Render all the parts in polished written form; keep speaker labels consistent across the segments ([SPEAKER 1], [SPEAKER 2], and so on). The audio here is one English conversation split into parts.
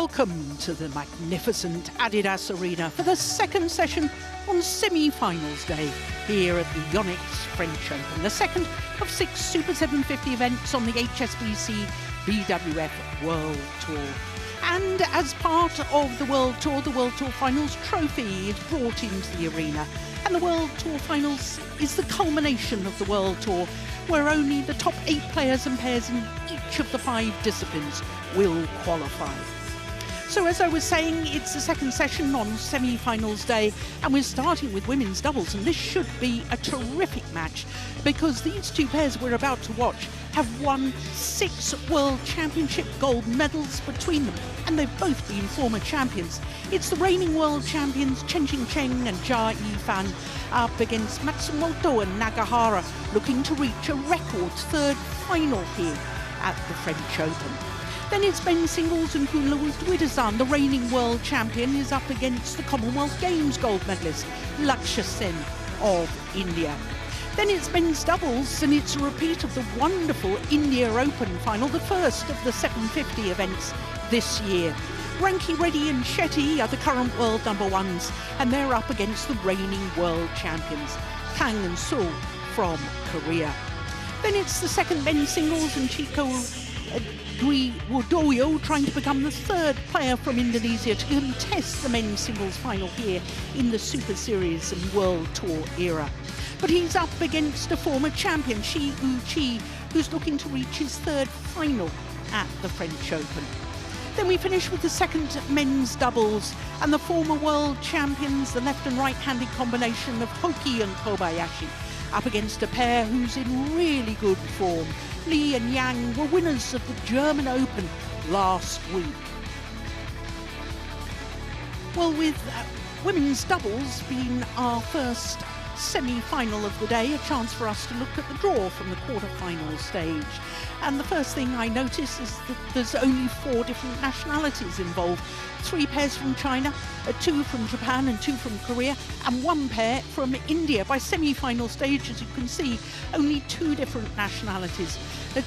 [SPEAKER 1] Welcome to the magnificent Adidas Arena for the second session on semi-finals day here at the YONEX French Open, the second of 6 Super 750 events on the HSBC BWF World Tour. And as part of the World Tour Finals trophy is brought into the arena. And the World Tour Finals is the culmination of the World Tour, where only the top 8 players and pairs in each of the 5 disciplines will qualify. So as I was saying, it's the second session on semi-finals day, and we're starting with women's doubles, and this should be a terrific match because these 2 pairs we're about to watch have won 6 World Championship gold medals between them, and they've both been former champions. It's the reigning world champions Chen and Jia Yifan up against Matsumoto and Nagahara, looking to reach a record 3rd final here at the French Open. Then it's men's singles, and Kunle, the reigning world champion, is up against the Commonwealth Games gold medalist Lakshya Sen of India. Then it's men's doubles, and it's a repeat of the wonderful India Open final, the first of the 750 events this year. Ranki Reddy and Shetty are the current world #1s, and they're up against the reigning world champions Kang and Seo from Korea. Then it's the second men's singles, and Chico Dwi Wodoyo trying to become the 3rd player from Indonesia to contest the men's singles final here in the Super Series and World Tour era. But he's up against a former champion, Shi Yu-chi, who's looking to reach his 3rd final at the French Open. Then we finish with the second men's doubles, and the former world champions, the left and right-handed combination of Hoki and Kobayashi, up against a pair who's in really good form. Li and Yang were winners of the German Open last week. Well, with women's doubles being our first semi-final of the day, a chance for us to look at the draw from the quarter-final stage. And the first thing I notice is that there's only 4 different nationalities involved. 3 pairs from China, 2 from Japan and 2 from Korea, and 1 pair from India. By semi-final stage, as you can see, only 2 different nationalities.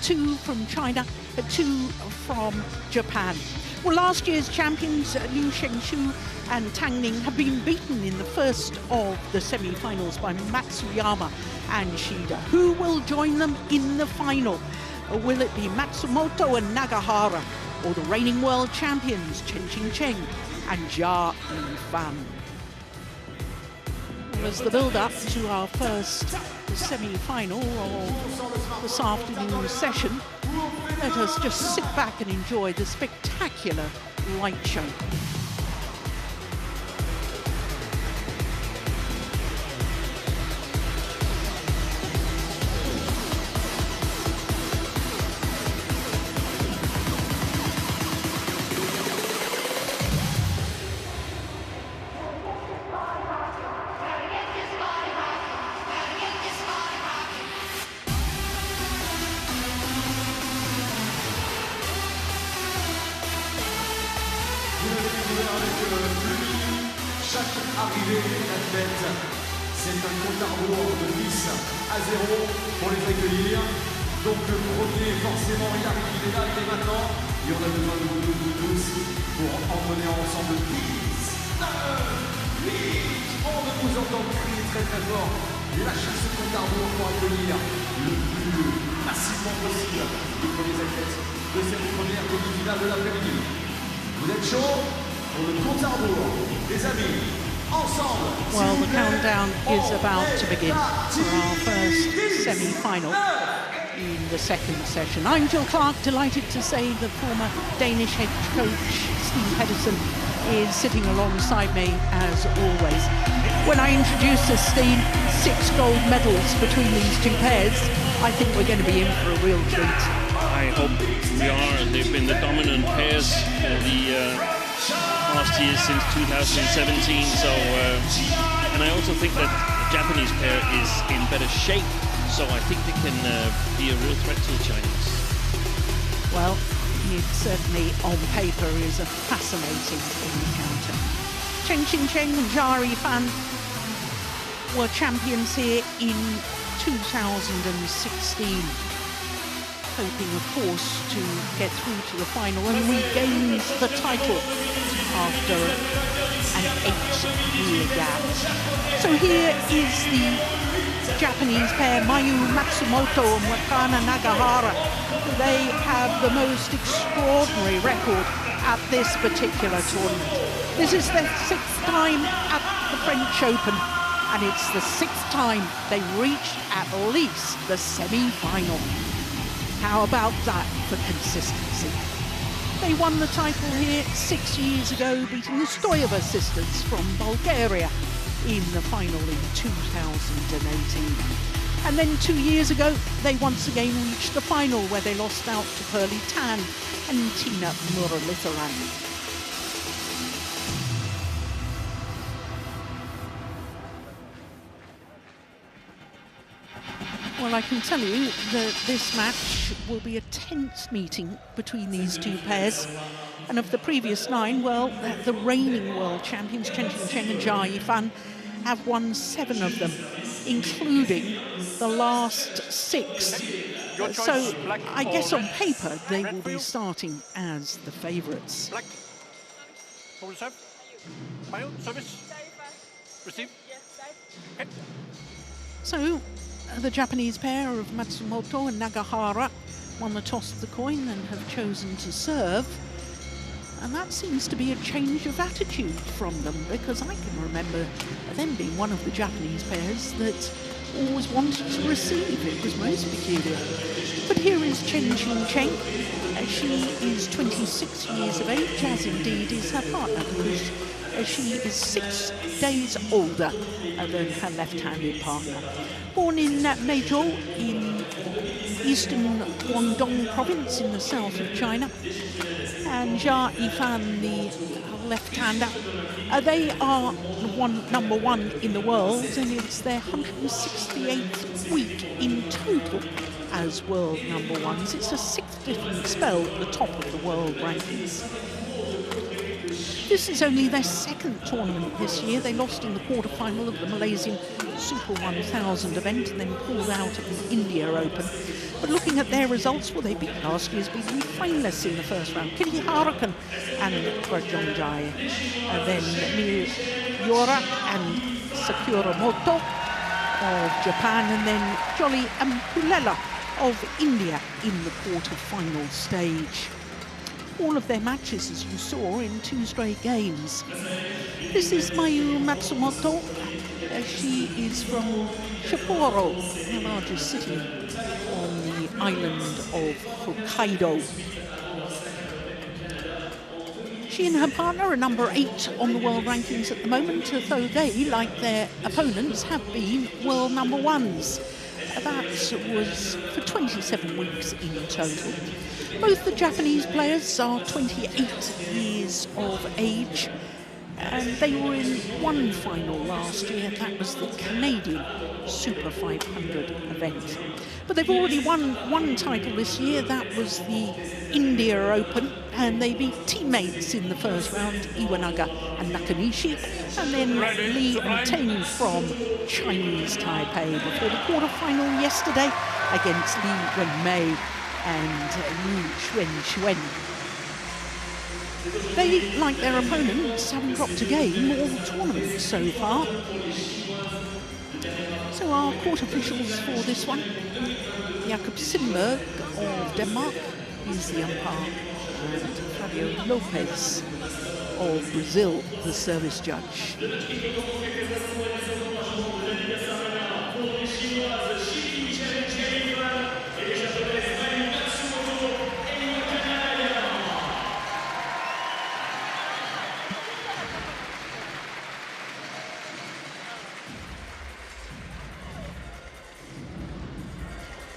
[SPEAKER 1] 2 from China, 2 from Japan. Well, last year's champions, Liu Shengshu and Tang Ning, have been beaten in the first of the semi-finals by Matsuyama and Shida. Who will join them in the final? Will it be Matsumoto and Nagahara, or the reigning world champions Chen and Jia Yifan? As the build-up to our first semi-final of this afternoon's session, let us just sit back and enjoy the spectacular light show.
[SPEAKER 2] Chaque arrivée d'athlète, c'est un compte à rebours de 10 à 0 pour les accueillir. Donc le premier, forcément, il arrive, il est là, il est maintenant. Et on a besoin de vous tous pour entonner ensemble 10, 9, 8. On vous entend crier très très fort. Lâchez ce compte à rebours pour accueillir le plus massivement possible les premiers athlètes de cette première demi-finale de l'après-midi. Vous êtes chauds?
[SPEAKER 1] Well, the countdown is about to begin for our first semi-final in the second session. I'm Jill Clark, delighted to say the former Danish head coach Steve Pedersen is sitting alongside me as always. When I introduced this, Steve, 6 gold medals between these 2 pairs, I think we're going to be in for a real treat.
[SPEAKER 3] I hope we are. They've been the dominant pairs for the last year since 2017, so and I also think that the Japanese pair is in better shape, so I think they can be a real threat to the Chinese.
[SPEAKER 1] Well, it certainly on paper is a fascinating encounter. Chen and Jia Yifan were champions here in 2016. hoping, of course, to get through to the final and regain the title after an 8-year gap. So here is the Japanese pair, Matsumoto and Nagahara. They have the most extraordinary record at this particular tournament. This is their 6th time at the French Open, and it's the 6th time they reached at least the semi-final. How about that for consistency? They won the title here 6 years ago, beating the Stoyeva sisters from Bulgaria in the final in 2018. And then 2 years ago, they once again reached the final, where they lost out to Pearly Tan and Tina Muralitharan. Well, I can tell you that this match will be a tense meeting between these two pairs. And of the previous 9, well, the reigning world champions, Chen and Jia Yifan, have won 7 of them, including the last 6. So I guess on paper, they will be starting as the favourites.
[SPEAKER 4] Black. Forward serve. Final service. Receive. Okay.
[SPEAKER 1] So the Japanese pair of Matsumoto and Nagahara won the toss of the coin and have chosen to serve. And that seems to be a change of attitude from them, because I can remember them being one of the Japanese pairs that always wanted to receive. It was most peculiar. But here is Chen. She is 26 years of age, as indeed is her partner, because she is 6 days older than her left-handed partner. Born in Meizhou in eastern Guangdong province in the south of China. And Jia Yifan, the left-hander, they are number 1 in the world, and it's their 168th week in total as world number 1s. It's a 6th different spell at the top of the world rankings. This is only their 2nd tournament this year. They lost in the quarter-final of the Malaysian Super 1000 event and then pulled out of the India Open. But looking at their results, well, they beat last year's beaten finalists in the first round, Kitty Harukan and Prajonjai. Then Miura and Sakura Moto of Japan, and then Jolly and Pulela of India in the quarter-final stage. All of their matches, as you saw, in 2 straight games. This is Matsumoto. She is from Sapporo, the largest city on the island of Hokkaido. She and her partner are number 8 on the world rankings at the moment, though they, like their opponents, have been world number 1s. That was for 27 weeks in total. Both the Japanese players are 28 years of age, and they were in one final last year. That was the Canadian Super 500 event. But they've already won one title this year. That was the India Open, and they beat teammates in the first round, Iwanaga and Nakanishi, and then Li and Teng from Chinese Taipei before the quarterfinal yesterday against Li Wenmei and Yu Xuan. They, like their opponents, haven't dropped a game all tournament so far. So our court officials for this one, Jakob Simberg of Denmark is the umpire, and Fabio Lopez of Brazil, the service judge.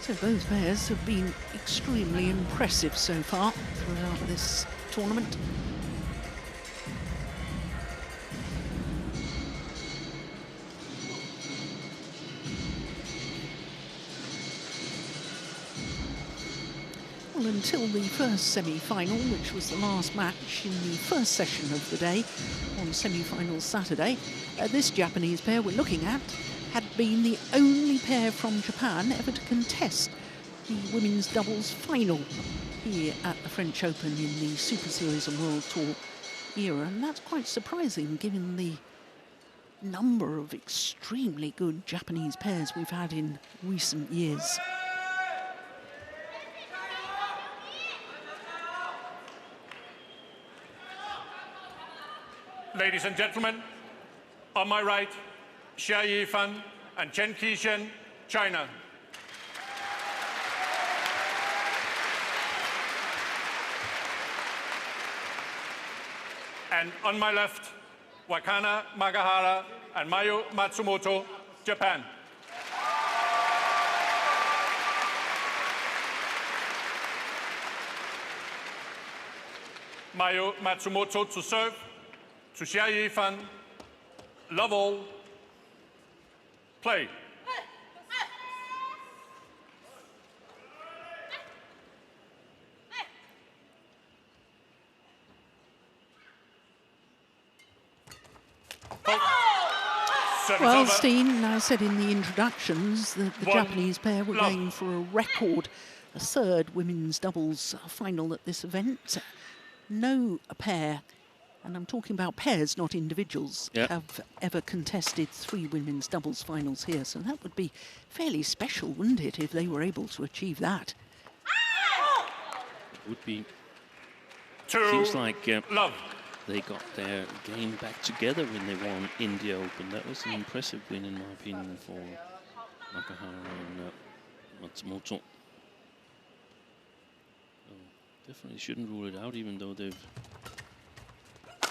[SPEAKER 1] So both pairs have been extremely impressive so far throughout this tournament. Well, until the first semi-final, which was the last match in the first session of the day on semi-final Saturday, this Japanese pair we're looking at had been the only pair from Japan ever to contest the women's doubles final here at the French Open in the Super Series and World Tour era. And that's quite surprising given the number of extremely good Japanese pairs we've had in recent years.
[SPEAKER 4] Ladies and gentlemen, on my right, Xia Yifan and Chen, China. And on my left, Wakana Nagahara and Matsumoto, Japan. Matsumoto to serve, to Xia Yifan, love all, play.
[SPEAKER 1] Well, Steen, I said in the introductions that the Japanese pair were going for a record, a third women's doubles final at this event. No pair, and I'm talking about pairs, not individuals, have ever contested 3 women's doubles finals here. So that would be fairly special, wouldn't it, if they were able to achieve that?
[SPEAKER 3] It would be. Seems like they got their game back together when they won India Open. That was an impressive win, in my opinion, for Nagahara and Matsumoto. So definitely shouldn't rule it out, even though they've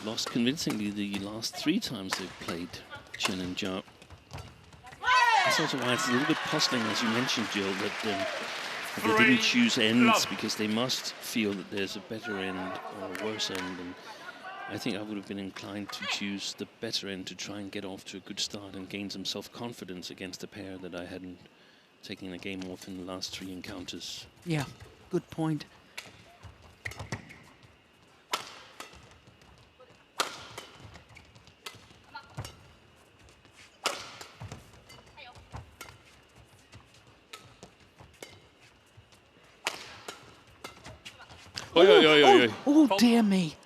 [SPEAKER 3] lost convincingly the last 3 times they've played, Chen and Zhao. That's also why it's a little bit puzzling, as you mentioned, Jill, that they didn't choose ends because they must feel that there's a better end or a worse end. And I think I would have been inclined to choose the better end to try and get off to a good start and gain some self-confidence against a pair that I hadn't taken a game off in the last 3 encounters.
[SPEAKER 1] Yeah, good point. Oh, dear me.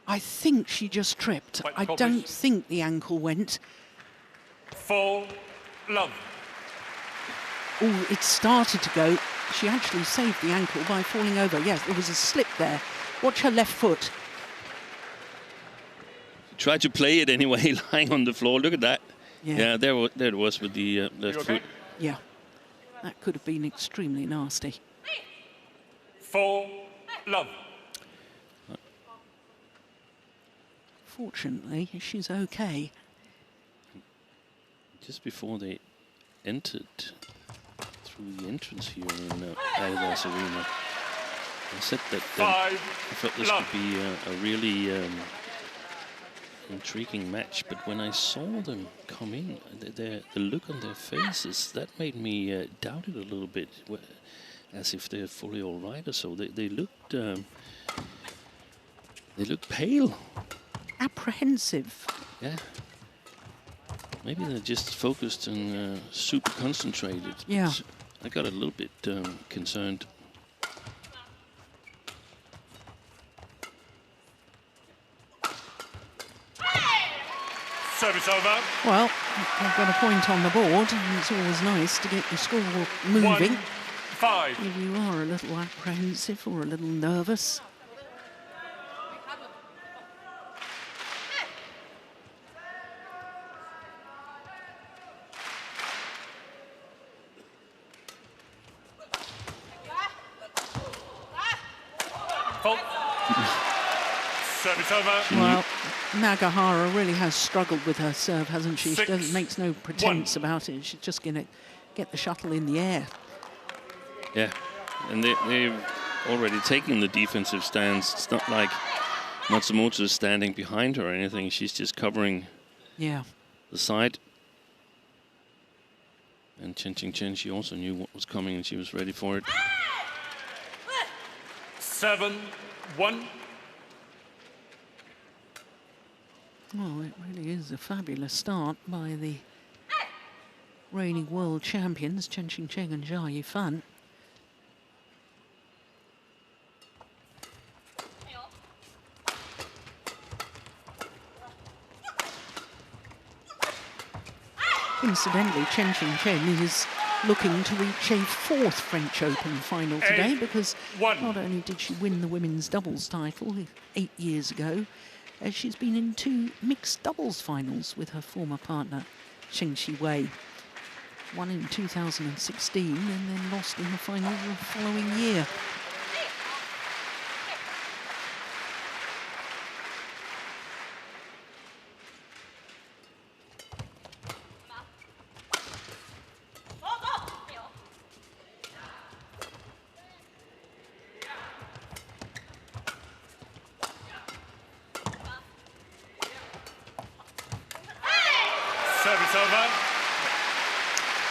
[SPEAKER 1] I think she just tripped. I don't think the ankle went.
[SPEAKER 4] Full love.
[SPEAKER 1] Oh, it started to go. She actually saved the ankle by falling over. Yes, there was a slip there. Watch her left foot.
[SPEAKER 3] She tried to play it anyway, lying on the floor. Look at that. Yeah, there it was with the left foot.
[SPEAKER 1] Yeah, that could have been extremely nasty.
[SPEAKER 4] Full love.
[SPEAKER 1] Fortunately, she's okay.
[SPEAKER 3] Just before they entered through the entrance here in Adidas Arena, I said that I thought this would be a really intriguing match, but when I saw them come in, the look on their faces, that made me doubt it a little bit, as if they're fully all right or so. They looked pale.
[SPEAKER 1] Apprehensive.
[SPEAKER 3] Yeah. Maybe they're just focused and super concentrated.
[SPEAKER 1] Yeah.
[SPEAKER 3] I got a little bit concerned.
[SPEAKER 4] Service over.
[SPEAKER 1] Well, I've got a point on the board, and it's always nice to get the score moving.
[SPEAKER 4] 1-5.
[SPEAKER 1] If you are a little apprehensive or a little nervous.
[SPEAKER 4] Service over.
[SPEAKER 1] Well, Nagahara really has struggled with her serve, hasn't she? She makes no pretense about it. She's just going to get the shuttle in the air.
[SPEAKER 3] Yeah, and they've already taken the defensive stance. It's not like Matsumoto is standing behind her or anything. She's just covering the side. And Chen, she also knew what was coming and she was ready for it.
[SPEAKER 4] 7-1.
[SPEAKER 1] Oh, it really is a fabulous start by the reigning world champions, Chen and Jia Yifan. Incidentally, Chen is looking to reach a 4th French Open final today, because not only did she win the women's doubles title 8 years ago, she's been in 2 mixed doubles finals with her former partner, Chen Wei. One in 2016 and then lost in the final the following year.
[SPEAKER 4] Service over.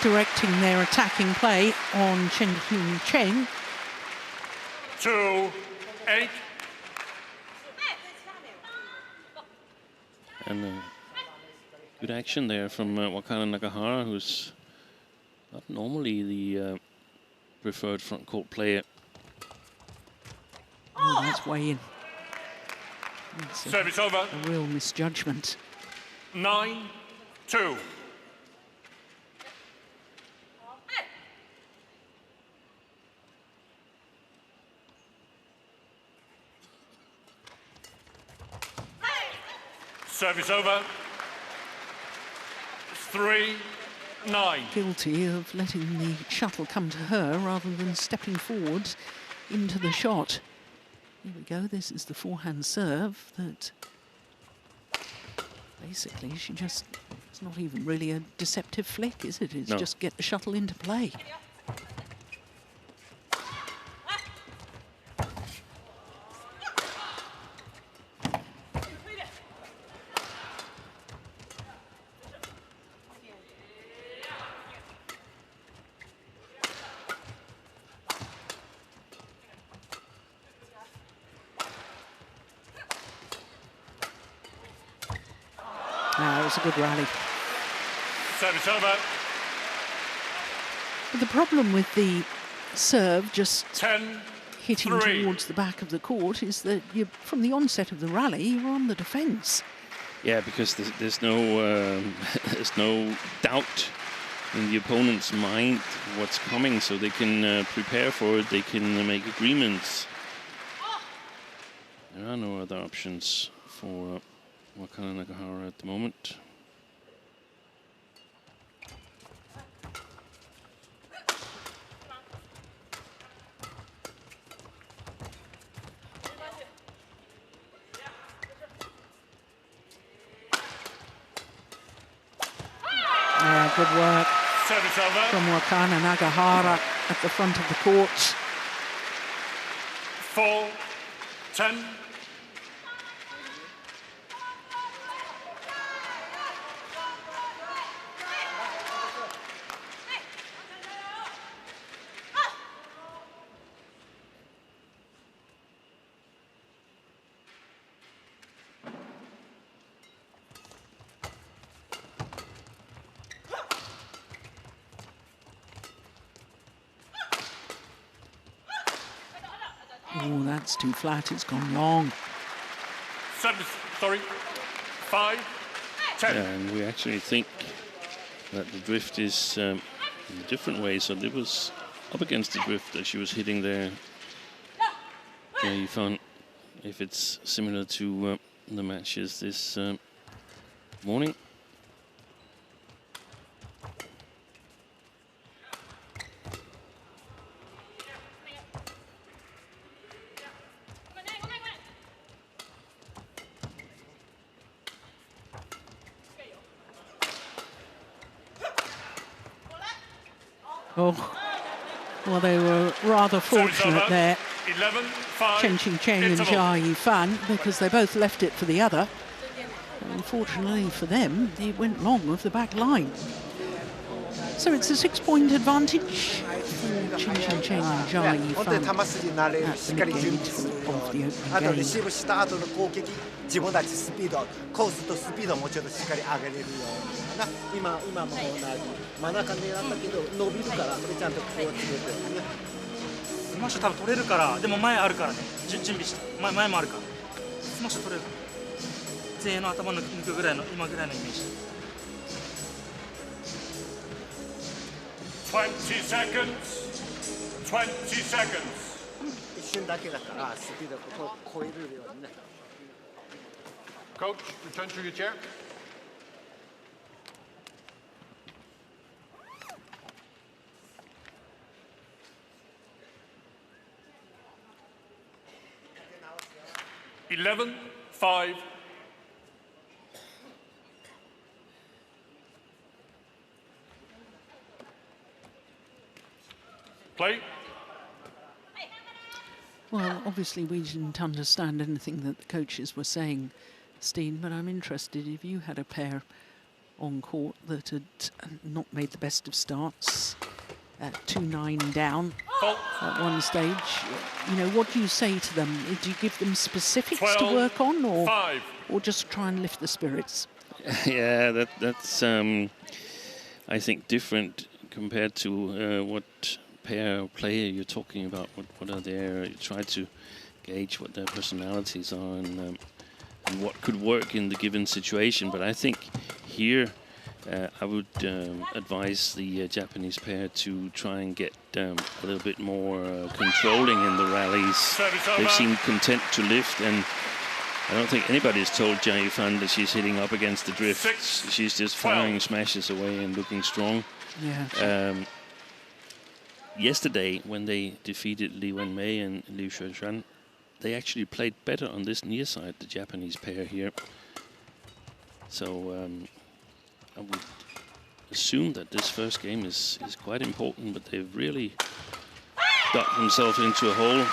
[SPEAKER 1] Directing their attacking play on Chen.
[SPEAKER 4] 2-8.
[SPEAKER 3] And good action there from Wakana Nagahara, who's not normally the preferred front court player.
[SPEAKER 1] Oh, that's way in.
[SPEAKER 4] Service over.
[SPEAKER 1] A real misjudgment.
[SPEAKER 4] 9-2. Service over. 3-9.
[SPEAKER 1] Guilty of letting the shuttle come to her rather than stepping forward into the shot. Here we go. This is the forehand serve that basically she just, it's not even really a deceptive flick, is it? It's just get the shuttle into play. It was a good rally.
[SPEAKER 4] Service over.
[SPEAKER 1] But the problem with the serve just
[SPEAKER 4] 10-3.
[SPEAKER 1] hitting towards the back of the court is that you, from the onset of the rally, you're on the defence.
[SPEAKER 3] Yeah, because there's no there's no doubt in the opponent's mind what's coming, so they can prepare for it. They can make agreements. There are no other options for Wakana Nagahara at the moment.
[SPEAKER 1] Yeah, good work
[SPEAKER 4] Service over.
[SPEAKER 1] from Wakana Nagahara at the front of the court.
[SPEAKER 4] 4-10.
[SPEAKER 1] Oh, that's too flat. It's gone long.
[SPEAKER 4] Sorry. 5-10.
[SPEAKER 3] Yeah, and we actually think that the drift is in a different way. So it was up against the drift that she was hitting there. Yeah, you found if it's similar to the matches this morning.
[SPEAKER 1] Oh, well, they were rather fortunate there,
[SPEAKER 4] 11-5.
[SPEAKER 1] Chen and Jia Yifan, because they both left it for the other. And unfortunately for them, it went long of the back line. So it's a 6-point advantage for Chen and Jai
[SPEAKER 5] 本当に
[SPEAKER 1] Fan
[SPEAKER 5] 球筋慣れ
[SPEAKER 1] at
[SPEAKER 5] し
[SPEAKER 1] the
[SPEAKER 5] っかり
[SPEAKER 1] mid
[SPEAKER 5] 準
[SPEAKER 1] gate
[SPEAKER 5] 備する
[SPEAKER 1] of the
[SPEAKER 5] ように
[SPEAKER 1] opening
[SPEAKER 5] あとレ
[SPEAKER 1] game.
[SPEAKER 5] シーブした後の攻撃自分たちスピードコースとスピードをもうちょっとしっかり上げれるような今も同じ真ん中狙ったけど伸びるからこれちゃんとこうつけてね
[SPEAKER 6] スマッシュ多分取れるからでも前あるからね準備して前もあるからスマッシュ取れる前衛の頭抜くぐらいの今ぐらいのイメージ
[SPEAKER 4] 20 seconds. 20 seconds.
[SPEAKER 5] 一瞬だけだからスピードをここ超えるようにね
[SPEAKER 4] Coach, return to your chair. Eleven, 5. Play.
[SPEAKER 1] Well, obviously we didn't understand anything that the coaches were saying, Steen, but I'm interested if you had a pair on court that had not made the best of starts, 2-9 down at one stage. You know, what do you say to them? Do you give them specifics
[SPEAKER 4] 12,
[SPEAKER 1] to work on, or
[SPEAKER 4] 5.
[SPEAKER 1] just try and lift the spirits?
[SPEAKER 3] Yeah, that's I think different compared to what pair or player you're talking about. What are their? You try to gauge what their personalities are and what could work in the given situation. But I think here I would advise the Japanese pair to try and get a little bit more controlling in the rallies. They've seemed content to lift, and I don't think anybody's told Jai Fan that she's hitting up against the drift. She's just firing smashes away and looking strong.
[SPEAKER 1] Yeah.
[SPEAKER 3] Yesterday, when they defeated Li Wenmei and Liu Shuishan, they actually played better on this near side, the Japanese pair here. So I would assume that this first game is quite important, but they've really dug themselves into a hole.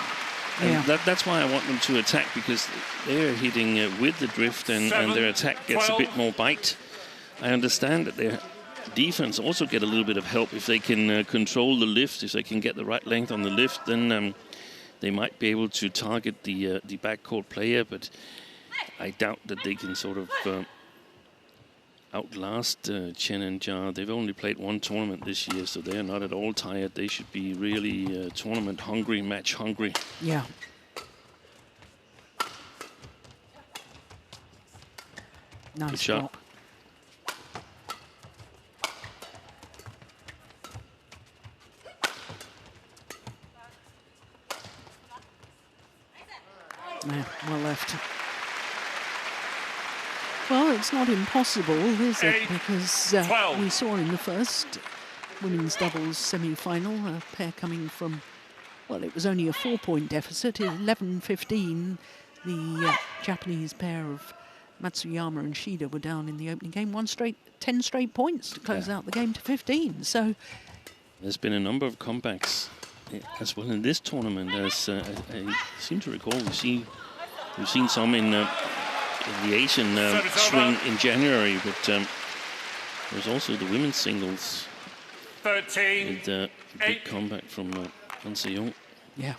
[SPEAKER 3] And that's why I want them to attack, because they're hitting with the drift and their attack gets a bit more bite. I understand that their defense also get a little bit of help if they can control the lift. If they can get the right length on the lift, then they might be able to target the backcourt player, but I doubt that they can sort of outlast Chen and Jia. They've only played one tournament this year, so they're not at all tired. They should be really tournament hungry, match hungry.
[SPEAKER 1] Yeah. Nice
[SPEAKER 3] Good shot.
[SPEAKER 1] block. Yeah, well left. Well, it's not impossible, is it?
[SPEAKER 4] 8,
[SPEAKER 1] Because
[SPEAKER 4] 12.
[SPEAKER 1] we saw in the first women's doubles semi-final a pair coming from, well, it was only a 4-point deficit. 11-15, the Japanese pair of Matsuyama and Shida were down in the opening game. 10 straight points to close out the game to 15. So
[SPEAKER 3] there's been a number of comebacks as well in this tournament. As I seem to recall, we've seen some in the Asian swing in January, but there's also the women's singles
[SPEAKER 4] 13,
[SPEAKER 3] with a big comeback from Han Se-young.
[SPEAKER 1] yeah.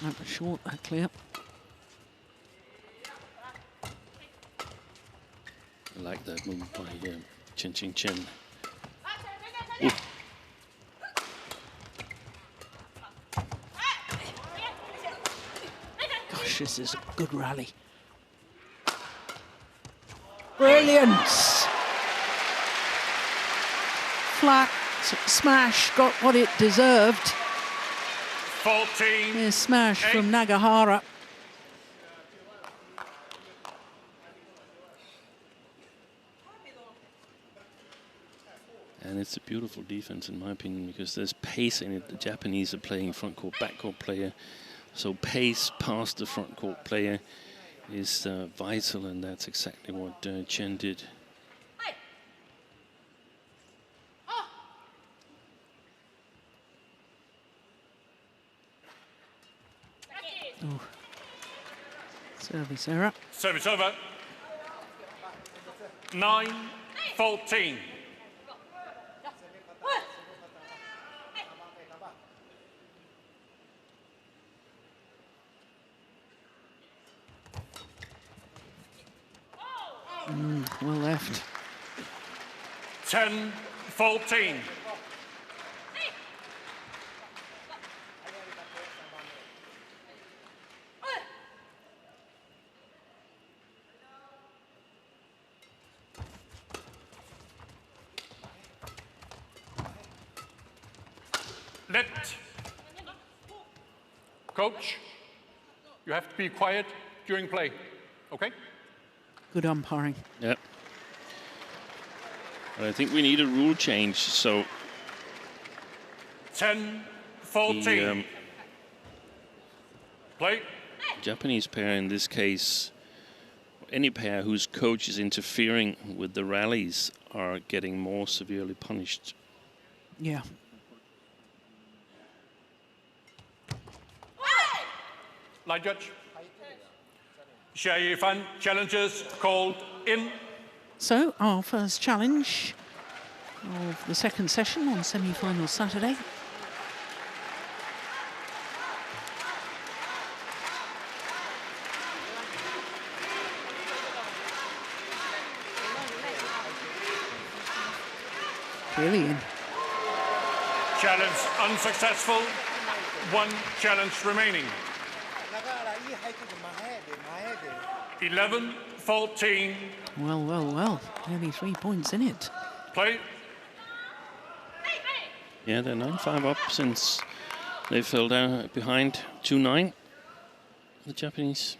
[SPEAKER 1] That was short, that clear.
[SPEAKER 3] I like that move by Chen. Ooh.
[SPEAKER 1] Gosh, this is a good rally. Brilliant! Flat smash, got what it deserved.
[SPEAKER 4] 14.
[SPEAKER 1] A smash from Nagahara.
[SPEAKER 3] And it's a beautiful defense in my opinion, because there's pace in it. The Japanese are playing front court, back court player. So pace past the front court player is vital, and that's exactly what Chen did.
[SPEAKER 1] Oh. Service error.
[SPEAKER 4] Service over. 9-14.
[SPEAKER 1] Well left.
[SPEAKER 4] 10-14. Let. Coach, you have to be quiet during play, okay?
[SPEAKER 1] Good umpiring.
[SPEAKER 3] Yeah. But I think we need a rule change, so
[SPEAKER 4] 10-14. Play.
[SPEAKER 3] Japanese pair in this case, any pair whose coach is interfering with the rallies are getting more severely punished.
[SPEAKER 1] Yeah.
[SPEAKER 4] Line judge. Xia Yifan, challenges called in.
[SPEAKER 1] So our first challenge of the second session on semi-final Saturday. Brilliant.
[SPEAKER 4] Challenge unsuccessful. One challenge remaining. 11-14.
[SPEAKER 1] Well, well, well. Nearly 3 points in it.
[SPEAKER 4] Play.
[SPEAKER 3] Yeah, they're 9-5 up since they fell down behind 2-9, the Japanese.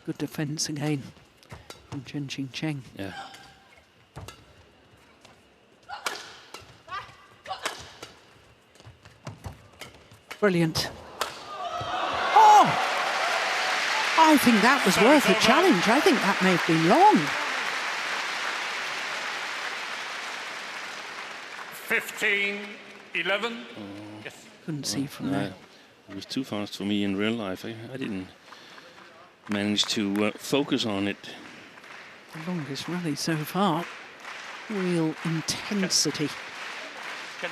[SPEAKER 1] Good defence again from Chen.
[SPEAKER 3] Yeah.
[SPEAKER 1] Brilliant. Oh! I think that was worth a challenge. I think that may have been long.
[SPEAKER 4] 15-11. Yes.
[SPEAKER 1] Couldn't see from there.
[SPEAKER 3] It was too fast for me in real life. I didn't manage to focus on it.
[SPEAKER 1] The longest rally so far. Real intensity.
[SPEAKER 4] Chen.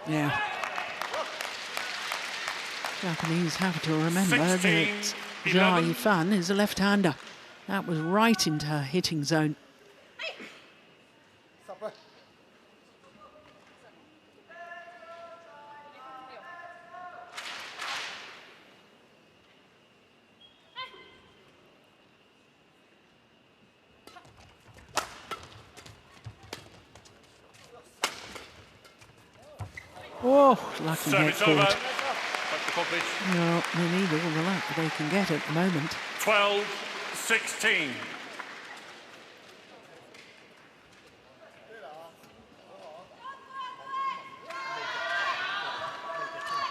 [SPEAKER 1] Yeah. Japanese have to remember that Xia Yifan is a left-hander. That was right into her hitting zone. Oh, lucky head forward. No, they need all the luck they can get at the moment.
[SPEAKER 4] 12-16.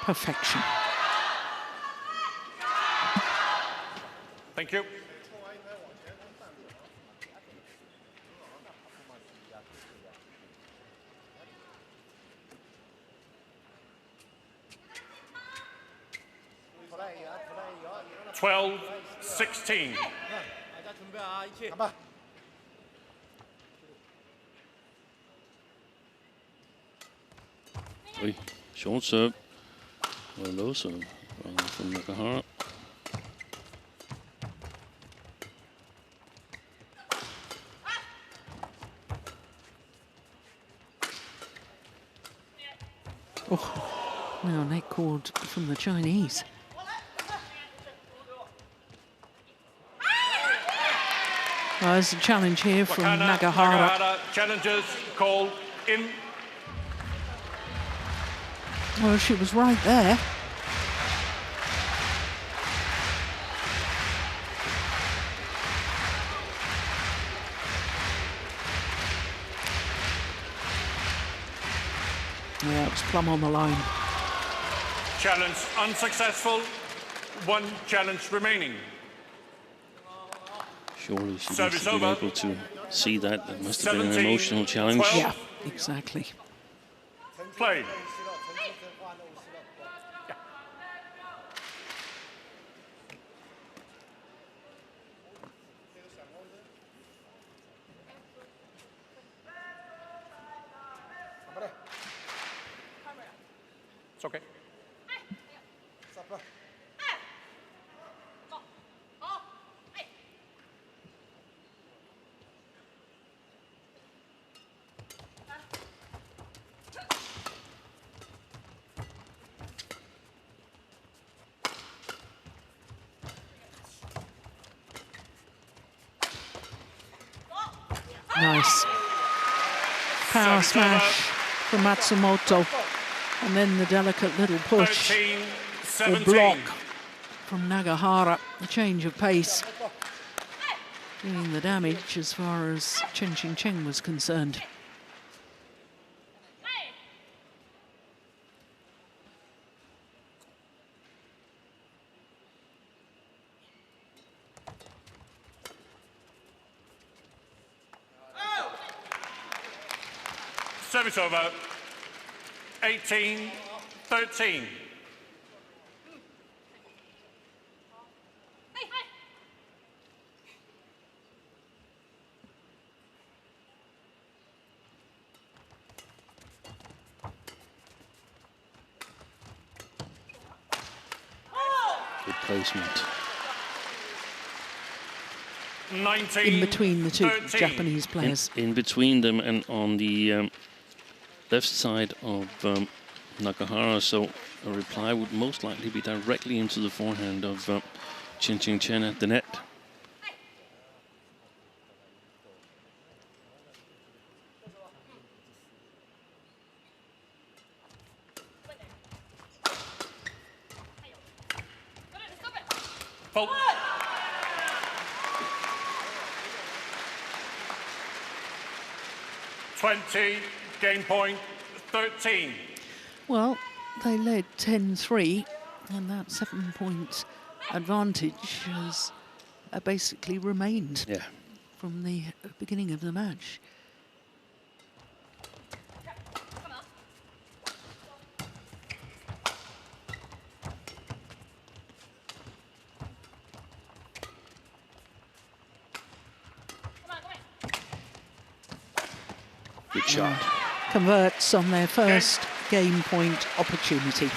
[SPEAKER 1] Perfection.
[SPEAKER 4] Thank you. 12-16.
[SPEAKER 3] Short serve, or low serve from Nagahara.
[SPEAKER 1] Oh, now net cord from the Chinese. Well, there's a challenge here from Nagahara.
[SPEAKER 4] Challenges called in.
[SPEAKER 1] Well, she was right there. Yeah, it was plumb on the line.
[SPEAKER 4] Challenge unsuccessful. One challenge remaining.
[SPEAKER 3] Surely she must have been able to see that. It must have been an emotional challenge.
[SPEAKER 4] 12.
[SPEAKER 1] Yeah, exactly.
[SPEAKER 4] Play. It's okay.
[SPEAKER 1] Nice. Power smash from Matsumoto. And then the delicate little push or block from Nagahara. A change of pace. Doing the damage as far as Chen was concerned.
[SPEAKER 4] Service over. 18-13.
[SPEAKER 3] Good placement.
[SPEAKER 4] 19,
[SPEAKER 1] in between the two
[SPEAKER 4] 13.
[SPEAKER 1] Japanese players.
[SPEAKER 3] In between them and on the left side of Nagahara, so a reply would most likely be directly into the forehand of Chen at the net.
[SPEAKER 4] Fault. Game point 13.
[SPEAKER 1] Well, they led 10-3, and that 7-point advantage has basically remained from the beginning of the match.
[SPEAKER 3] Good shot.
[SPEAKER 1] Converts on their first game point opportunity.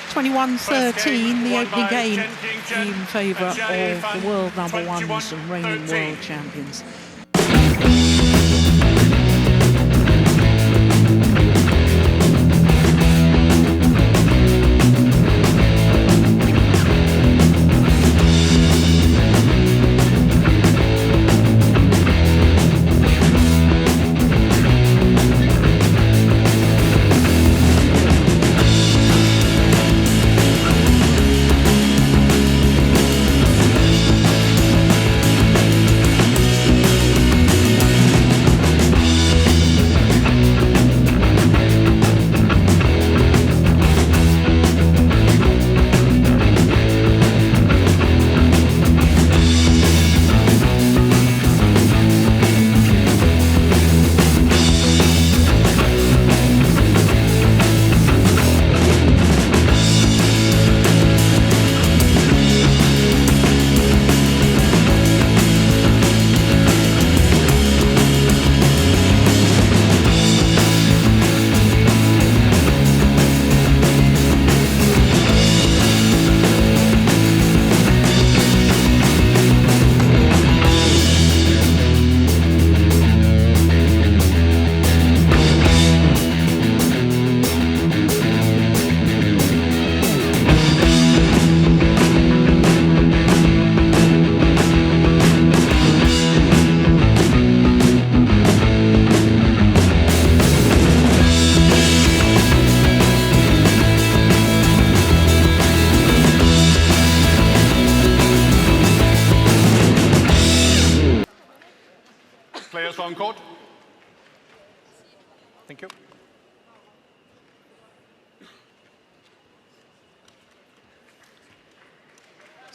[SPEAKER 1] 21-13, the opening game in favour of the world number ones and reigning world champions.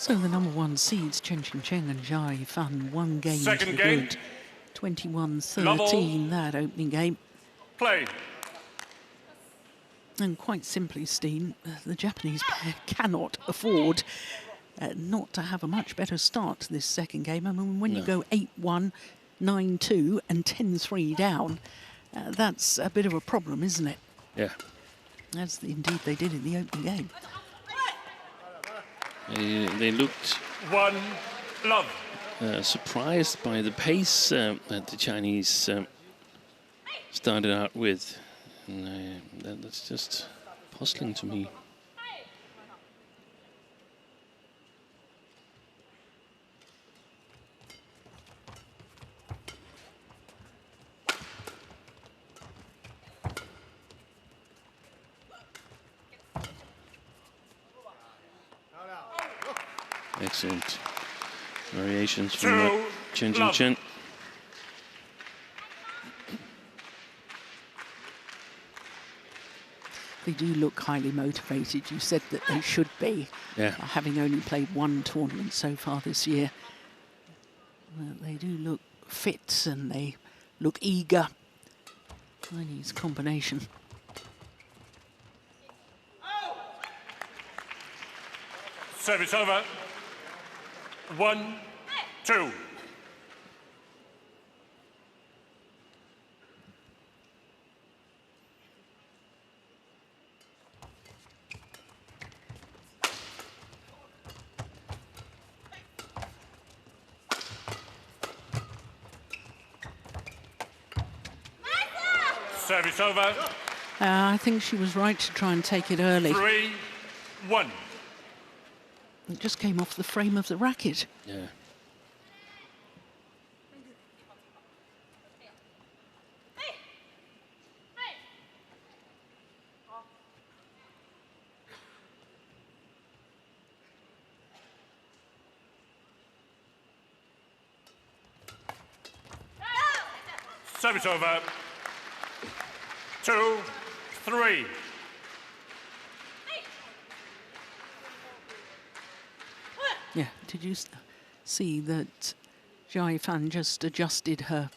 [SPEAKER 1] So the number one seeds, Chen and Jia Fan, one game
[SPEAKER 4] Second
[SPEAKER 1] to the
[SPEAKER 4] game.
[SPEAKER 1] good. 21-13,
[SPEAKER 4] Level.
[SPEAKER 1] that opening game.
[SPEAKER 4] Play.
[SPEAKER 1] And quite simply, Steen, the Japanese pair cannot afford not to have a much better start to this second game. I mean, when you go 8-1, 9-2 and 10-3 down, that's a bit of a problem, isn't it?
[SPEAKER 3] Yeah.
[SPEAKER 1] As indeed they did in the opening game.
[SPEAKER 3] They looked
[SPEAKER 4] One love.
[SPEAKER 3] surprised by the pace that the Chinese started out with. And that's just puzzling to me. Excellent variations from Chen.
[SPEAKER 1] They do look highly motivated. You said that they should be, having only played one tournament so far this year. They do look fit and they look eager. Chinese combination.
[SPEAKER 4] Service over. 1-2. Service over.
[SPEAKER 1] I think she was right to try and take it early.
[SPEAKER 4] 3-1.
[SPEAKER 1] It just came off the frame of the racket.
[SPEAKER 3] Yeah.
[SPEAKER 4] Service over. 2-3.
[SPEAKER 1] Yeah, did you see that Jia Fan just adjusted her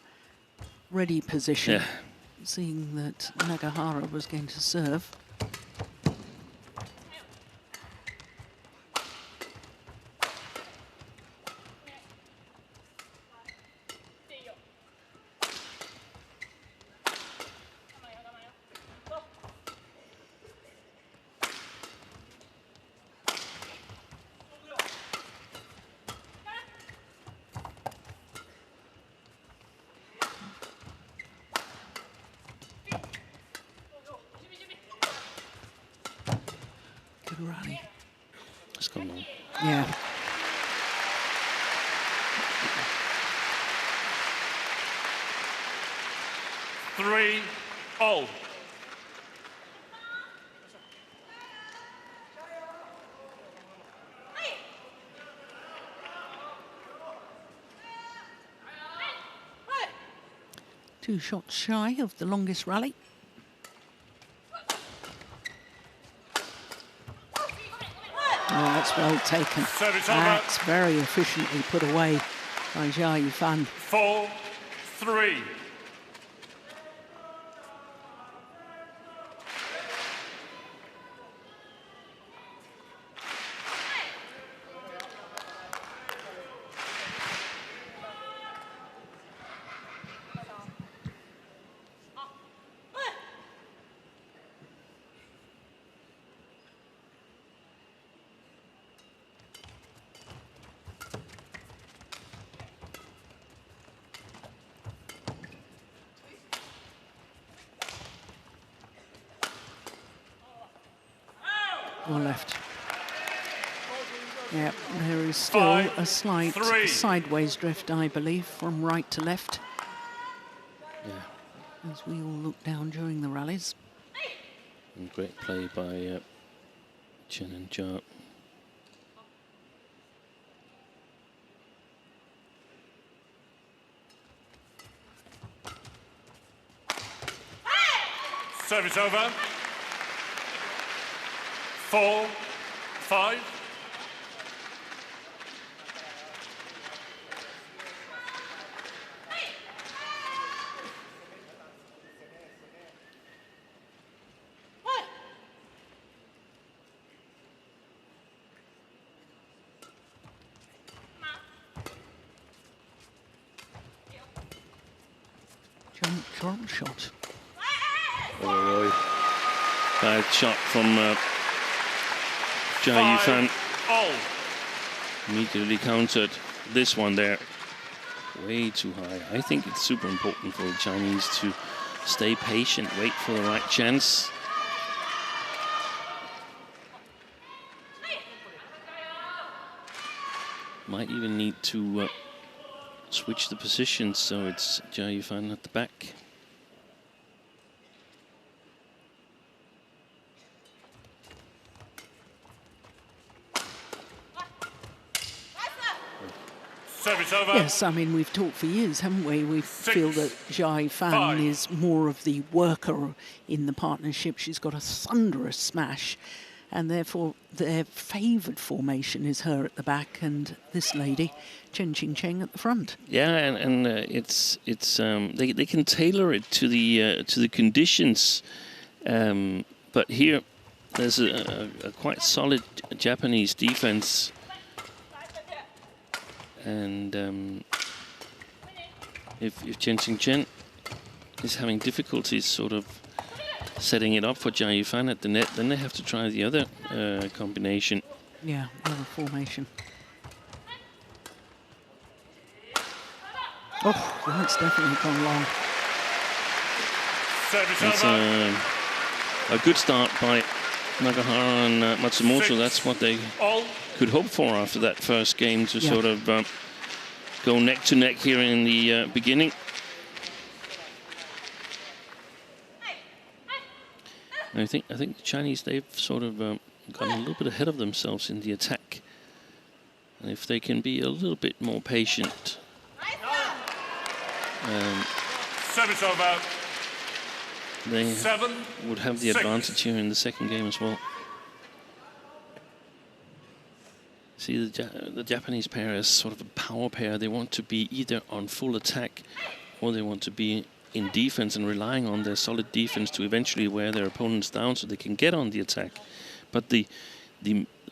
[SPEAKER 1] ready position, seeing that Nagahara was going to serve? Good rally.
[SPEAKER 3] Let's go on.
[SPEAKER 1] Yeah.
[SPEAKER 4] Three all.
[SPEAKER 1] Two shots shy of the longest rally. Oh, that's well taken. That's very efficiently put away by Jia Fan.
[SPEAKER 4] 4-3.
[SPEAKER 1] Or left. Yeah, there is still a slight sideways drift, I believe, from right to left.
[SPEAKER 3] Yeah.
[SPEAKER 1] As we all look down during the rallies.
[SPEAKER 3] And great play by Chen and Jia.
[SPEAKER 4] Service over. 4-5.
[SPEAKER 1] drop shot.
[SPEAKER 3] Oh, bad shot from Jia Yifan. Immediately countered this one there. Way too high. I think it's super important for the Chinese to stay patient, wait for the right chance. Might even need to switch the positions so it's Jia Yifan at the back.
[SPEAKER 1] Yes, I mean, we've talked for years, haven't we? We feel that Jia Yifan is more of the worker in the partnership. She's got a thunderous smash, and therefore their favoured formation is her at the back and this lady, Chen at the front.
[SPEAKER 3] Yeah, and they can tailor it to the conditions, but here there's a quite solid Japanese defense. And if Chen is having difficulties sort of setting it up for Jia Yifan at the net, then they have to try the other combination.
[SPEAKER 1] Yeah, the other formation. Oh, that's definitely gone long.
[SPEAKER 3] That's a good start by Nagahara and Matsumoto. That's what they could hope for after that first game, to sort of go neck to neck here in the beginning. And I think the Chinese, they've sort of gotten a little bit ahead of themselves in the attack. And if they can be a little bit more patient,
[SPEAKER 4] Service over.
[SPEAKER 3] They would have the advantage here in the second game as well. See, the Japanese pair is sort of a power pair. They want to be either on full attack or they want to be in defense and relying on their solid defense to eventually wear their opponents down so they can get on the attack. But the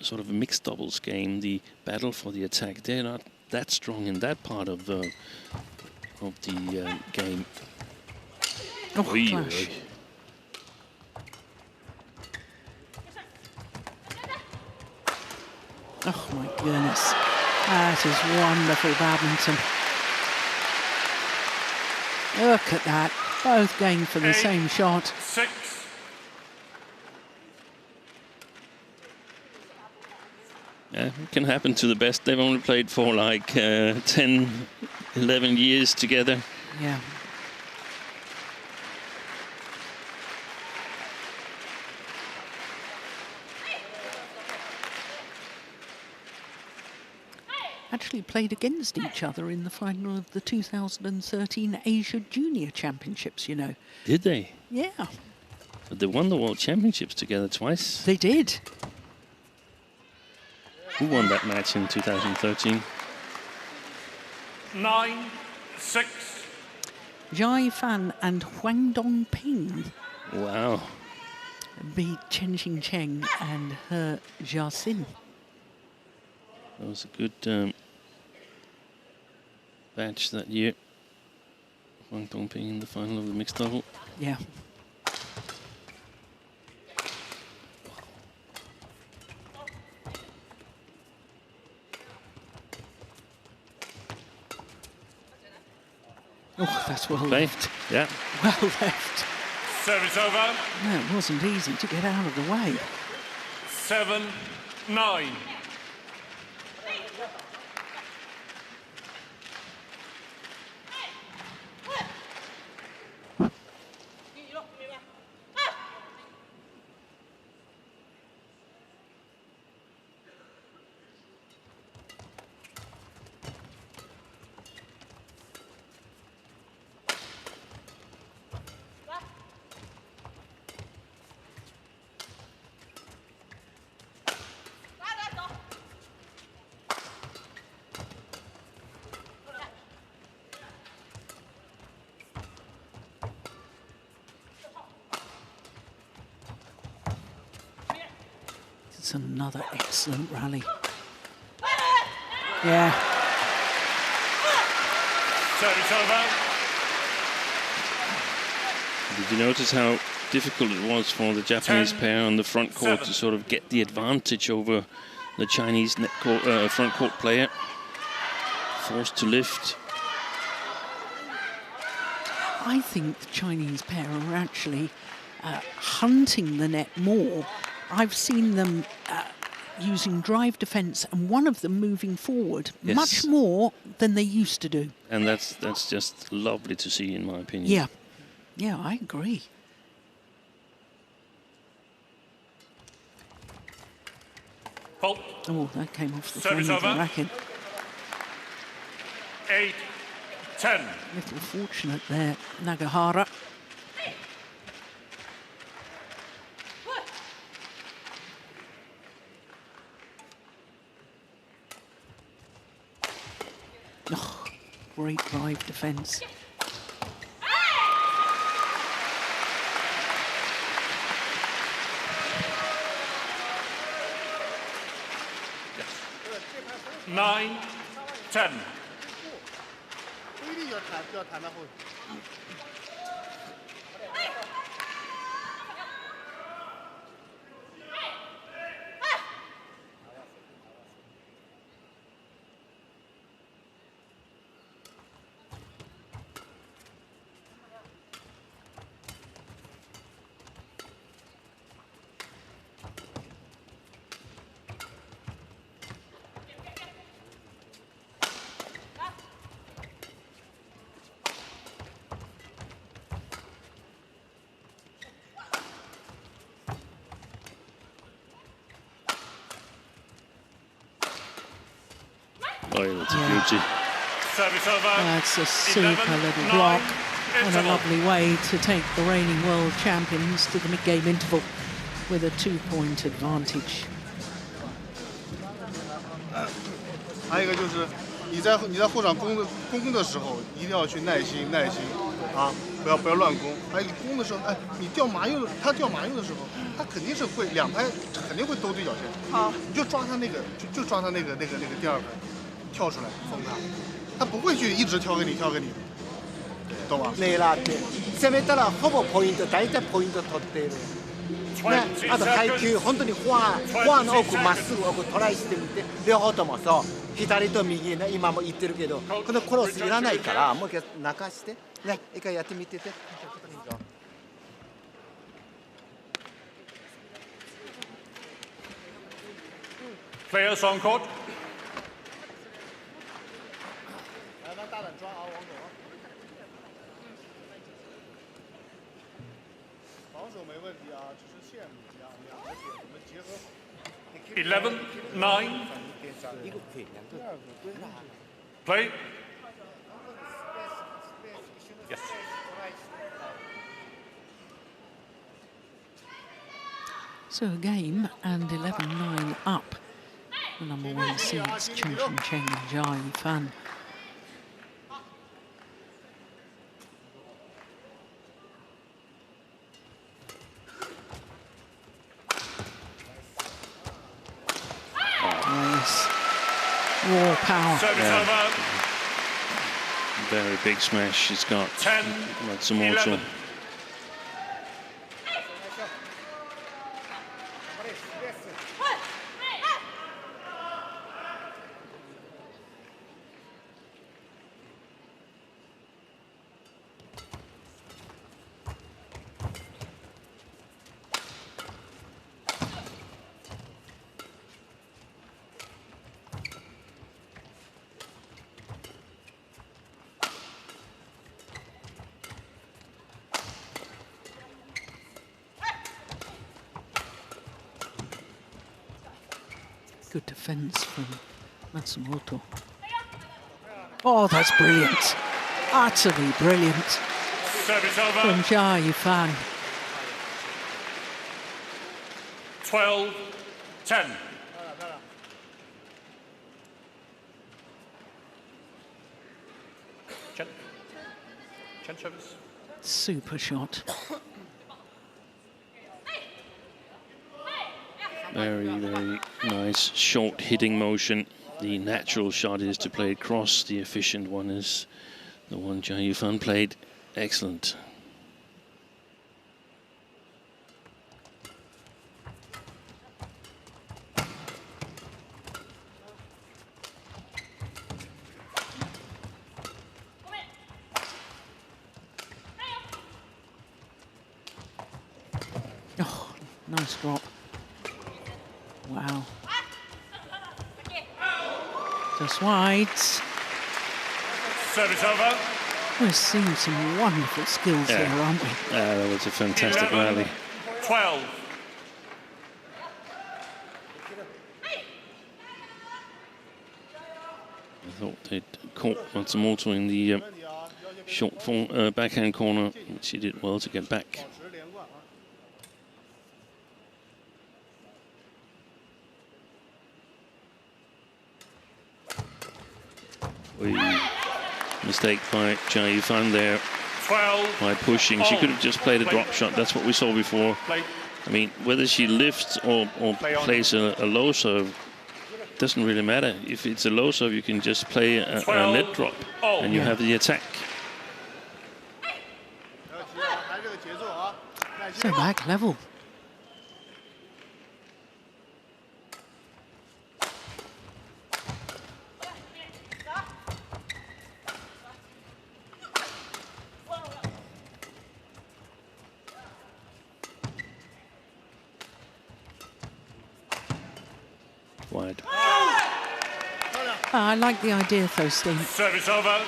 [SPEAKER 3] sort of mixed doubles game, the battle for the attack, they're not that strong in that part of the game.
[SPEAKER 1] Oh, clash. Oh my goodness, that is wonderful badminton. Look at that, both going for the same shot.
[SPEAKER 4] 6.
[SPEAKER 3] Yeah, it can happen to the best. They've only played for like 10, 11 years together.
[SPEAKER 1] Yeah. Actually played against each other in the final of the 2013 Asia Junior Championships, you know.
[SPEAKER 3] Did they?
[SPEAKER 1] Yeah.
[SPEAKER 3] But they won the World Championships together twice.
[SPEAKER 1] They did.
[SPEAKER 3] Who won that match in 2013?
[SPEAKER 4] 9-6.
[SPEAKER 1] Jia Yifan and Huang Dongping.
[SPEAKER 3] Wow.
[SPEAKER 1] Beat Chen and her Jia Xin.
[SPEAKER 3] That was a good match that year. Huang Dongping in the final of the mixed double.
[SPEAKER 1] Yeah. Oh, that's well left.
[SPEAKER 3] Yeah.
[SPEAKER 1] Well left.
[SPEAKER 4] Service over.
[SPEAKER 1] No, it wasn't easy to get out of the way.
[SPEAKER 4] 7-9.
[SPEAKER 1] It's another excellent rally. Yeah.
[SPEAKER 4] Service over.
[SPEAKER 3] Did you notice how difficult it was for the Japanese pair on the front court to sort of get the advantage over the Chinese front court player? Forced to lift.
[SPEAKER 1] I think the Chinese pair are actually hunting the net more. I've seen them using drive defence and one of them moving forward much more than they used to do.
[SPEAKER 3] And that's just lovely to see, in my opinion.
[SPEAKER 1] Yeah, yeah, I agree.
[SPEAKER 4] Fault.
[SPEAKER 1] Oh, that came off the
[SPEAKER 4] Service
[SPEAKER 1] frame of the
[SPEAKER 4] over.
[SPEAKER 1] racket.
[SPEAKER 4] 8-10.
[SPEAKER 1] Little fortunate there, Nagahara. Oh, great drive defence.
[SPEAKER 4] Yes. 9-10.
[SPEAKER 5] 不一定要弹到后。
[SPEAKER 3] Oh, that's a beauty.
[SPEAKER 4] Service over.
[SPEAKER 1] That's a super little block and a lovely way to take the reigning world champions to the mid-game interval with a 2-point advantage.
[SPEAKER 7] 还有一个就是你在后场攻的时候，一定要去耐心啊，不要乱攻。还有攻的时候，哎，你掉麻油，他掉麻油的时候，他肯定是会两拍肯定会都对角线。好，你就抓他那个，就抓他那个第二拍，跳出来封他，他不会去一直跳给你，懂吗？
[SPEAKER 5] 狙って攻めたらほぼポイント、大体ポイント取っている。ね、あと配球本当にフォアの奥まっすぐ奥トライしてみて両方ともそう左と右ね今も言ってるけどこのクロスいらないからもう一回中してね一回やってみてて。
[SPEAKER 4] Players on court.
[SPEAKER 7] 来，大胆抓啊，王总。防守没问题啊，只是线两个点我们结合好。
[SPEAKER 4] 11-9. Play. Yes.
[SPEAKER 1] So a game and 11-9 up. The number one seeds Chen and Jia Yifan. Nice. Raw power.
[SPEAKER 4] Service over.
[SPEAKER 3] Very big smash. He's got
[SPEAKER 4] 10,
[SPEAKER 3] Matsumoto.
[SPEAKER 4] 11.
[SPEAKER 1] Good defence from Matsumoto. Oh, that's brilliant. Utterly brilliant
[SPEAKER 4] Service over.
[SPEAKER 1] from Jia Yifan.
[SPEAKER 4] 12-10. Chen service.
[SPEAKER 1] Super shot.
[SPEAKER 3] Very, very nice short hitting motion. The natural shot is to play across. The efficient one is the one Jia Yifan played. Excellent.
[SPEAKER 1] Nice drop. Wow. Just wide.
[SPEAKER 4] Service over.
[SPEAKER 1] We're seeing some wonderful skills here, aren't we?
[SPEAKER 3] That was a fantastic
[SPEAKER 4] 11,
[SPEAKER 3] rally.
[SPEAKER 4] 12.
[SPEAKER 3] I thought they'd caught Matsumoto in the short backhand corner. She did well to get back. Mistake by Jia Yifan there
[SPEAKER 4] 12.
[SPEAKER 3] by pushing. She could have just played a drop shot. That's what we saw before. I mean, whether she lifts or plays a low serve doesn't really matter. If it's a low serve, you can just play a net drop and you have the attack.
[SPEAKER 1] So back level.
[SPEAKER 3] Wide.
[SPEAKER 1] I like the idea, Thosteen.
[SPEAKER 4] Service over.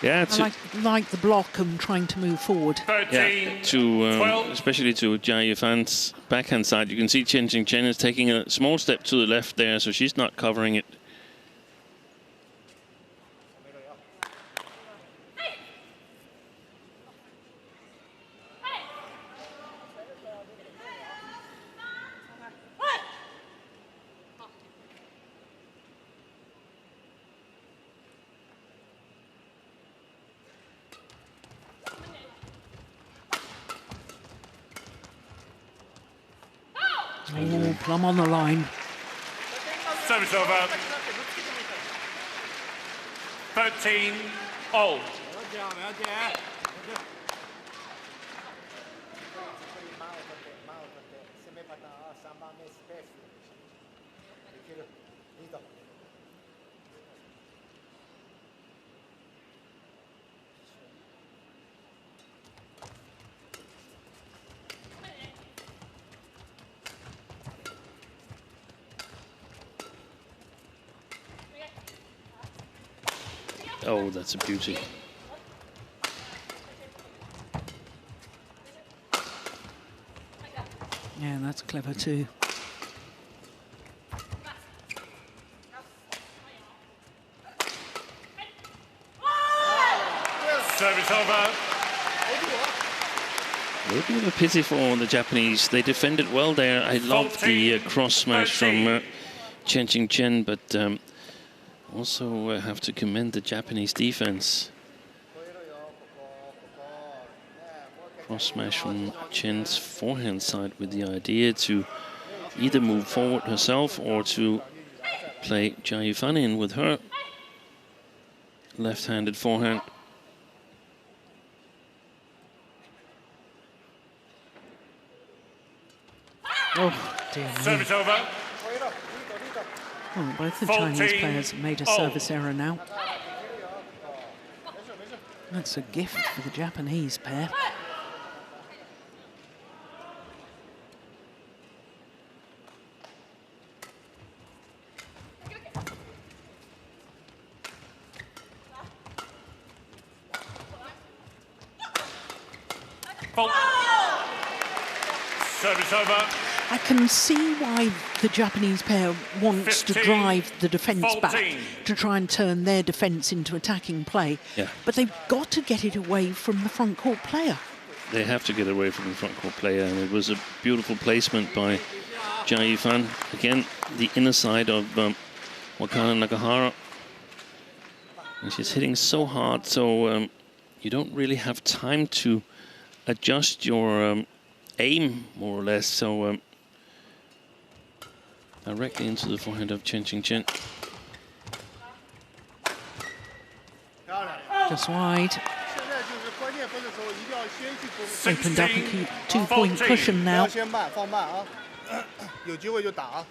[SPEAKER 3] Yeah,
[SPEAKER 1] I like the block and trying to move forward.
[SPEAKER 4] 13.
[SPEAKER 3] Yeah, especially to Jia Yifan's backhand side. You can see Chen is taking a small step to the left there, so she's not covering it.
[SPEAKER 1] Oh, plumb on the line.
[SPEAKER 4] Service over. 13. All.
[SPEAKER 3] Oh, that's a beauty.
[SPEAKER 1] Yeah, that's clever too.
[SPEAKER 4] Service over.
[SPEAKER 3] A little bit of a pity for the Japanese. They defended well there. I love the cross smash from Chen, but also have to commend the Japanese defense. Cross smash from Chen's forehand side with the idea to either move forward herself or to play Jia Yifan in with her left-handed forehand.
[SPEAKER 1] Oh, dear me.
[SPEAKER 4] Service over.
[SPEAKER 1] Oh, both the Chinese players have made a service error now. That's a gift for the Japanese pair.
[SPEAKER 4] Service over.
[SPEAKER 1] I can see why the Japanese pair wants
[SPEAKER 4] 15,
[SPEAKER 1] to drive the defence
[SPEAKER 4] 14.
[SPEAKER 1] back to try and turn their defence into attacking play.
[SPEAKER 3] Yeah.
[SPEAKER 1] But they've got to get it away from the front court player.
[SPEAKER 3] They have to get away from the front court player, and it was a beautiful placement by Jia Yifan. Again, the inner side of Wakana Nagahara. And she's hitting so hard, so you don't really have time to adjust your aim, more or less. So directly into the forehand of Chen.
[SPEAKER 1] Just wide.
[SPEAKER 4] 16,
[SPEAKER 1] Opened up a two-point
[SPEAKER 4] 14.
[SPEAKER 1] cushion now.
[SPEAKER 7] 先慢，放慢啊，有机会就打啊，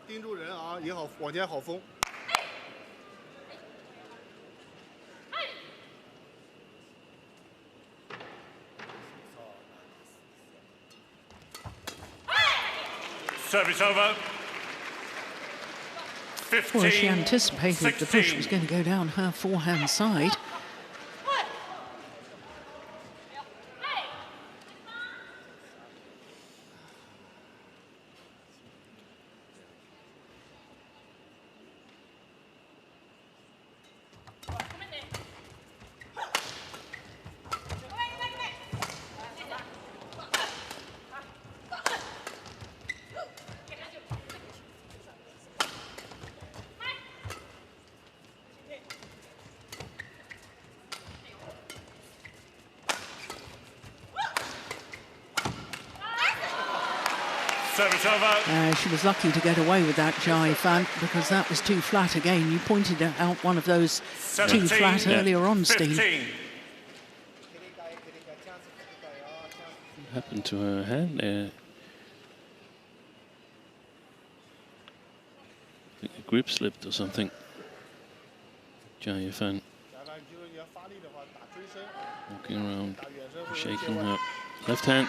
[SPEAKER 7] 盯住人啊，也好，往前好封。
[SPEAKER 1] Oh,
[SPEAKER 4] Service over. 15,
[SPEAKER 1] Well, she anticipated
[SPEAKER 4] 16.
[SPEAKER 1] the push was going to go down her forehand side.
[SPEAKER 4] Service over.
[SPEAKER 1] She was lucky to get away with that, Jai Fan, because that was too flat again. You pointed out one of those
[SPEAKER 4] 17,
[SPEAKER 1] too flat earlier on,
[SPEAKER 4] 15.
[SPEAKER 1] Steve.
[SPEAKER 3] What happened to her hand there? I think the grip slipped or something. Jia Fan walking around, shaking her left hand.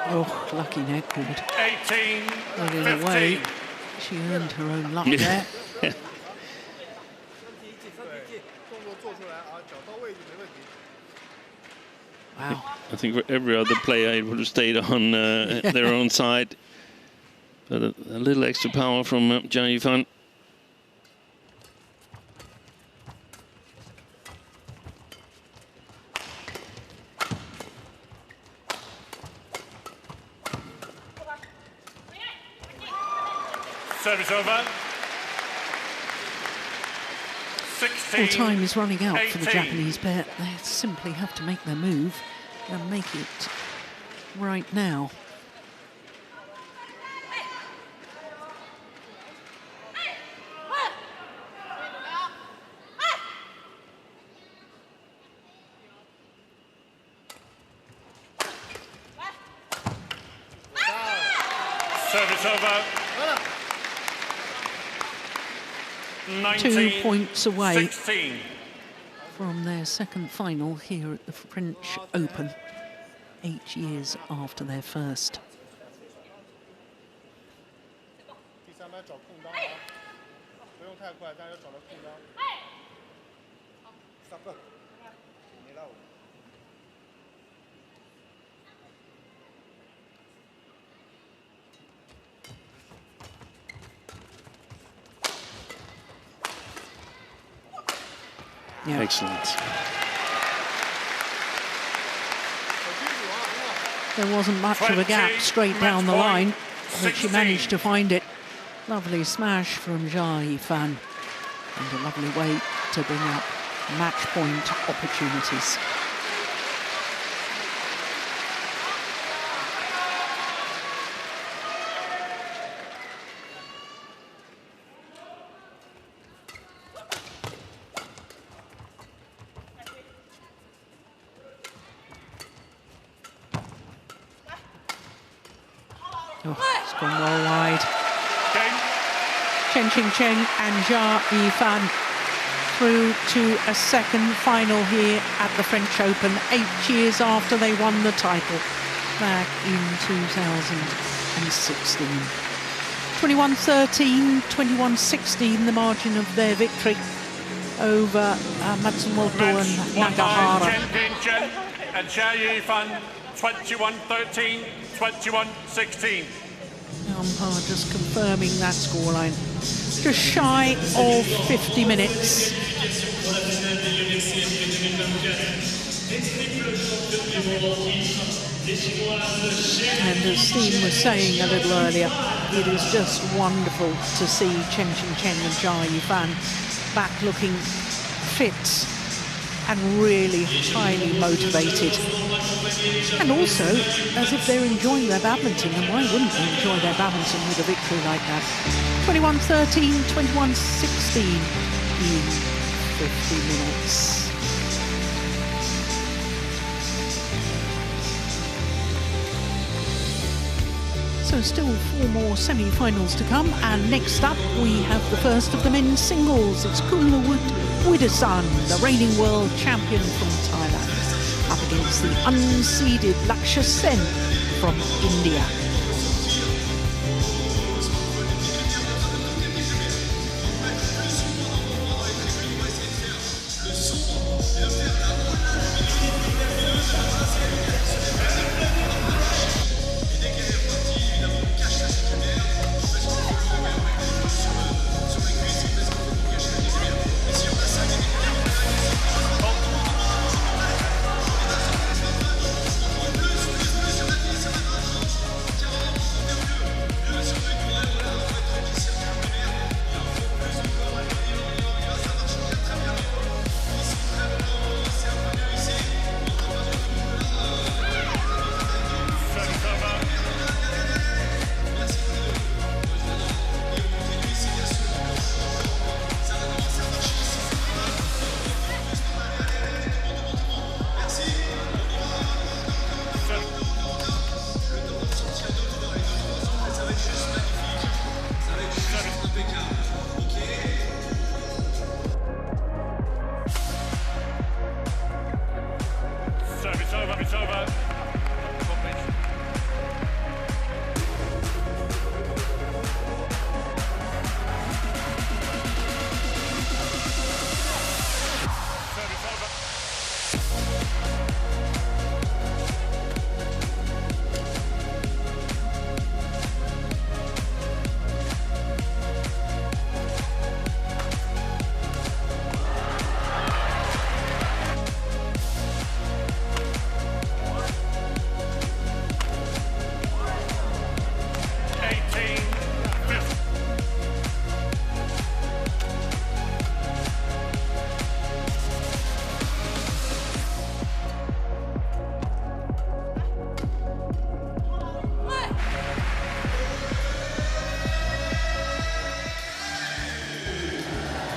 [SPEAKER 1] Oh, lucky neck cord.
[SPEAKER 4] 18,
[SPEAKER 1] But in
[SPEAKER 4] 15.
[SPEAKER 1] a way, she earned her own luck there. Wow.
[SPEAKER 3] I think for every other player it would have stayed on their own side. But a little extra power from Jia Fan.
[SPEAKER 4] Service over. 16.
[SPEAKER 1] Well, time is running out for the
[SPEAKER 4] 18.
[SPEAKER 1] Japanese pair. They simply have to make their move and make it right now.
[SPEAKER 4] Service over. 19,
[SPEAKER 1] 2 points away
[SPEAKER 4] 16.
[SPEAKER 1] from their second final here at the French Open, 8 years after their first. Yeah.
[SPEAKER 3] Excellent.
[SPEAKER 1] There wasn't much of a gap straight down the line, but she managed to find it. Lovely smash from Jia Fan, and a lovely way to bring up match point opportunities. Oh, it's gone well wide. Chen and Jia Fan through to a second final here at the French Open, 8 years after they won the title back in 2016. 21-13, 21-16, the margin of their victory over Matsumoto and Nagahara.
[SPEAKER 4] Chen and Jia Fan, 21-13, 21-16.
[SPEAKER 1] Umpire just confirming that scoreline. Just shy of 50 minutes. And as Steve was saying a little earlier, it is just wonderful to see Chen and Jia Fan back looking fit and really highly motivated. And also, as if they're enjoying their badminton, and why wouldn't they enjoy their badminton with a victory like that? 21-13, 21-16 in 50 minutes. So still 4 more semi-finals to come, and next up we have the first of the men's singles. It's Kunlawut Widasan, the reigning world champion from Thailand, up against the unseeded Lakshya Sen from India.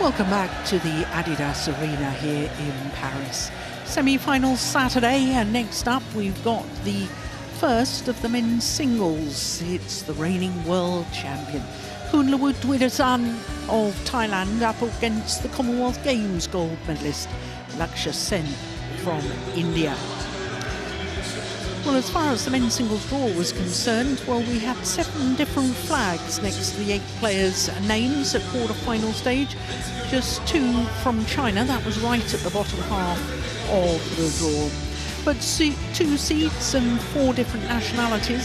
[SPEAKER 1] Welcome back to the Adidas Arena here in Paris. Semi-finals Saturday, and next up we've got the first of the men's singles. It's the reigning world champion, Kunlawut Widasan of Thailand, up against the Commonwealth Games gold medalist, Lakshya Sen from India. Well, as far as the men's singles draw was concerned, well, we had 7 different flags next to the 8 players' names at quarter-final stage. Just 2 from China, that was right at the bottom half of the draw. But 2 seeds and 4 different nationalities